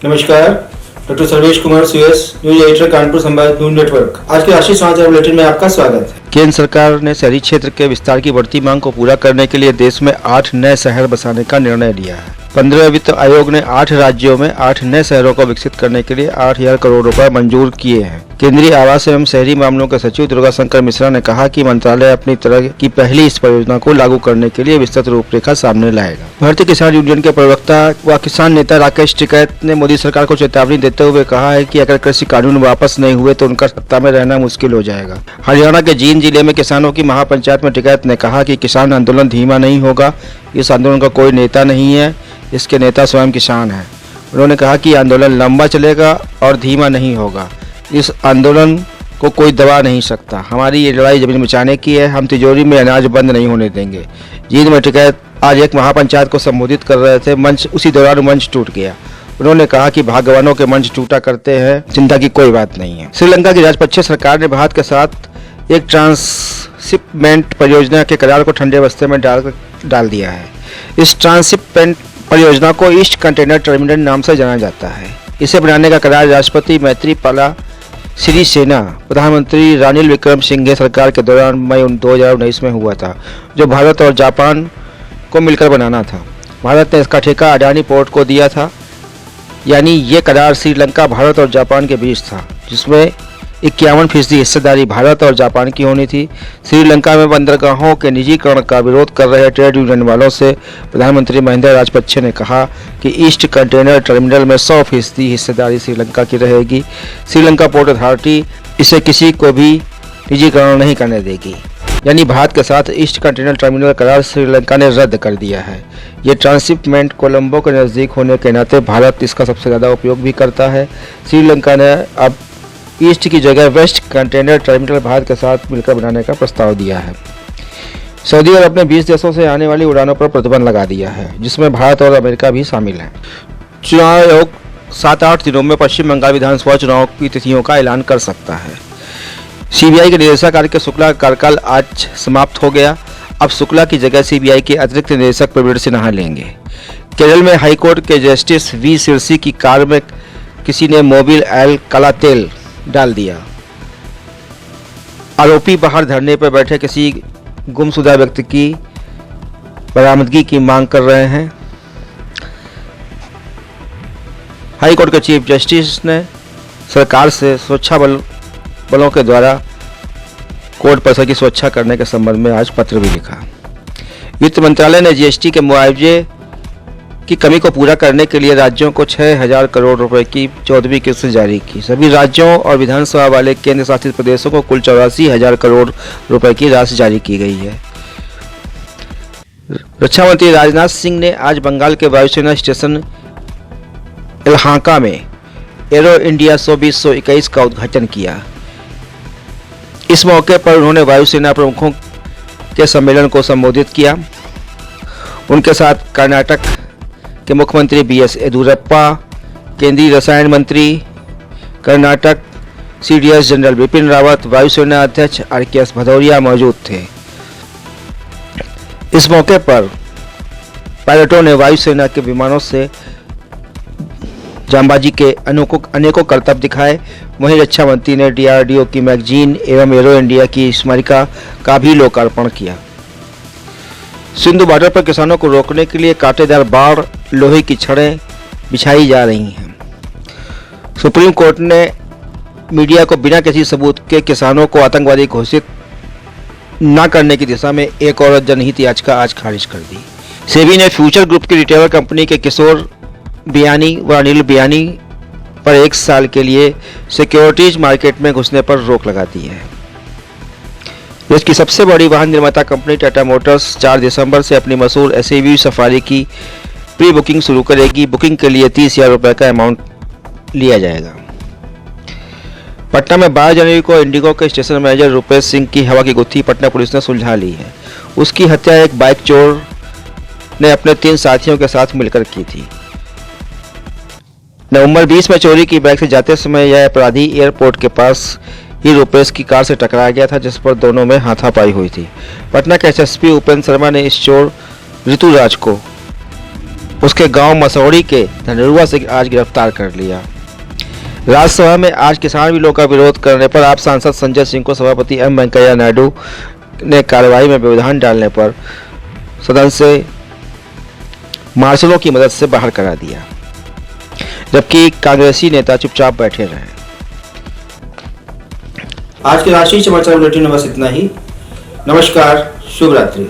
नमस्कार, डॉक्टर सर्वेश कुमार सुयस, news editor Kanpur संवाद news network. आज के राष्ट्रीय समाचार बुलेटिन में आपका स्वागत है। केंद्र सरकार ने शहरी क्षेत्र के विस्तार की बढ़ती मांग को पूरा करने के लिए देश में 8 नए शहर बसाने का निर्णय लिया है। 15वें वित्त आयोग ने 8 राज्यों में 8 नए शहरों को विकसित करने के लिए 8,000 करोड़ रुपए मंजूर किए हैं। केंद्रीय आवास एवं शहरी मामलों के सचिव दुर्गा शंकर मिश्रा ने कहा कि मंत्रालय अपनी तरह की पहली इस परियोजना को लागू करने के लिए विस्तृत रूपरेखा सामने लाएगा। भारतीय किसान यूनियन के प्रवक्ता व किसान नेता राकेश टिकैत ने मोदी सरकार को चेतावनी देते हुए कहा है कि अगर कृषि कानून वापस नहीं हुए तो उनका सत्ता में रहना मुश्किल हो जाएगा। हरियाणा के जींद जिले में किसानों की महापंचायत में टिकैत ने कहा कि किसान आंदोलन धीमा नहीं होगा। इस आंदोलन का कोई नेता नहीं है, इसके नेता स्वयं किसान हैं। उन्होंने कहा कि आंदोलन लंबा चलेगा और धीमा नहीं होगा। इस आंदोलन को कोई दबा नहीं सकता। हमारी ये लड़ाई जमीन बचाने की है। हम तिजोरी में अनाज बंद नहीं होने देंगे। जींद में टिकैत आज एक महापंचायत को संबोधित कर रहे थे। उसी दौरान मंच टूट गया। उन्होंने कहा कि भाग्यवानों के मंच टूटा करते हैं, चिंता की कोई बात नहीं है। श्रीलंका की राजपक्षे सरकार ने भारत के साथ एक ट्रांसशिपमेंट परियोजना के करार को ठंडे बस्ते में डाल दिया है। इस ट्रांसशिपमेंट परियोजना को ईस्ट कंटेनर टर्मिनल नाम से जाना जाता है। इसे बनाने का करार राष्ट्रपति मैत्रीपाला सिरिसेना, प्रधानमंत्री रानिल विक्रमसिंघे सरकार के दौरान मई 2019 में हुआ था, जो भारत और जापान को मिलकर बनाना था। भारत ने इसका ठेका अडानी पोर्ट को दिया था। यानी ये करार श्रीलंका, भारत और जापान के बीच था, जिसमें 51% हिस्सेदारी भारत और जापान की होनी थी। श्रीलंका में बंदरगाहों के निजीकरण का विरोध कर रहे ट्रेड यूनियन वालों से प्रधानमंत्री महिंदा राजपक्षे ने कहा कि ईस्ट कंटेनर टर्मिनल में 100% हिस्सेदारी श्रीलंका की रहेगी। श्रीलंका पोर्ट अथॉरिटी इसे किसी को भी निजीकरण नहीं करने देगी। यानी भारत के साथ ईस्ट कंटेनर टर्मिनल करार श्रीलंका ने रद्द कर दिया है। ये ट्रांसशिपमेंट कोलंबो के नज़दीक होने के नाते भारत इसका सबसे ज़्यादा उपयोग भी करता है। श्रीलंका ने अब ईस्ट की जगह वेस्ट कंटेनर टर्मिनल भारत के साथ मिलकर बनाने का प्रस्ताव दिया है। सऊदी अरब अपने 20 देशों से आने वाली उड़ानों पर प्रतिबंध लगा दिया है, जिसमें भारत और अमेरिका भी शामिल है। चुनाव आयोग 7-8 दिनों में पश्चिम बंगाल विधानसभा चुनाव की तिथियों का ऐलान कर सकता है। सीबीआई के निदेशक आर के शुक्ला का कार्यकाल आज समाप्त हो गया। अब शुक्ला की जगह सीबीआई के अतिरिक्त निदेशक प्रवीण सिन्हा लेंगे। केरल में हाईकोर्ट के जस्टिस वी सिरसी की कार में किसी ने मोबिल ऑयल काला तेल डाल दिया। आरोपी बाहर धरने पर बैठे किसी गुमशुदा व्यक्ति की बरामदगी की मांग कर रहे हैं। हाईकोर्ट के चीफ जस्टिस ने सरकार से सुरक्षा बलों के द्वारा कोर्ट परिसर की सुरक्षा करने के संबंध में आज पत्र भी लिखा। वित्त मंत्रालय ने जीएसटी के मुआवजे की कमी को पूरा करने के लिए राज्यों को 6,000 करोड़ रुपए की 14वीं किस्त जारी की। सभी राज्यों और विधानसभा वाले केंद्र शासित प्रदेशों को कुल 84,000 करोड़ रुपए की राशि जारी की गई है। रक्षा मंत्री राजनाथ सिंह ने आज बंगाल के वायुसेना स्टेशन यलहांका में एरो इंडिया शो 2021 का उद्घाटन किया। इस मौके पर उन्होंने वायुसेना प्रमुखों के सम्मेलन को संबोधित किया। उनके साथ कर्नाटक के मुख्यमंत्री बीएस येदियुरप्पा, केंद्रीय रसायन मंत्री कर्नाटक सीडीएस जनरल बिपिन रावत, वायुसेना अध्यक्ष आरकेएस भदौरिया मौजूद थे। इस मौके पर पायलटों ने वायुसेना के विमानों से जांबाजी के अनेकों करतब दिखाए। वहीं रक्षा मंत्री ने डीआरडीओ की मैगजीन एवं एरो इंडिया की स्मारिका का भी लोकार्पण किया। सिंधु बॉर्डर पर किसानों को रोकने के लिए कांटेदार बाड़, लोहे की छड़ें बिछाई जा रही हैं। सुप्रीम कोर्ट ने मीडिया को बिना किसी सबूत के किसानों को आतंकवादी घोषित न करने की दिशा में एक और जनहित याचिका आज खारिज कर दी। सेबी ने फ्यूचर ग्रुप की रिटेलर कंपनी के किशोर बियानी व अनिल बियानी पर 1 साल के लिए सिक्योरिटीज मार्केट में घुसने पर रोक लगा दी है। देश की सबसे बड़ी वाहन निर्माता कंपनी टाटा मोटर्स 4 दिसंबर से अपनी मशहूर एसयूवी सफारी की प्री बुकिंग शुरू करेगी। बुकिंग के लिए 30,000 रुपये का अमाउंट लिया जाएगा। पटना में 12 जनवरी को इंडिगो के स्टेशन मैनेजर रुपेश सिंह की हवा की गुत्थी पटना पुलिस ने सुलझा ली है। उसकी हत्या एक बाइक चोर ने अपने 3 साथियों के साथ मिलकर की थी। नवंबर 20 में चोरी की बाइक से जाते समय यह अपराधी एयरपोर्ट के पास ही रुपेश की कार से टकरा गया था, जिस पर दोनों में हाथापाई हुई थी। पटना के एसएसपी उपेंद्र शर्मा ने इस चोर ऋतुराज को उसके गांव मसौड़ी के धनरुआ से आज गिरफ्तार कर लिया। राज्यसभा में आज किसान बिलों का विरोध करने पर आप सांसद संजय सिंह को सभापति एम वेंकैया नायडू ने कार्यवाही में व्यवधान डालने पर सदन से मार्शलों की मदद से बाहर करा दिया, जबकि कांग्रेसी नेता चुपचाप बैठे रहे। आज के राष्ट्रीय समाचार बुलेटिन में बस इतना ही। नमस्कार, शुभ रात्रि।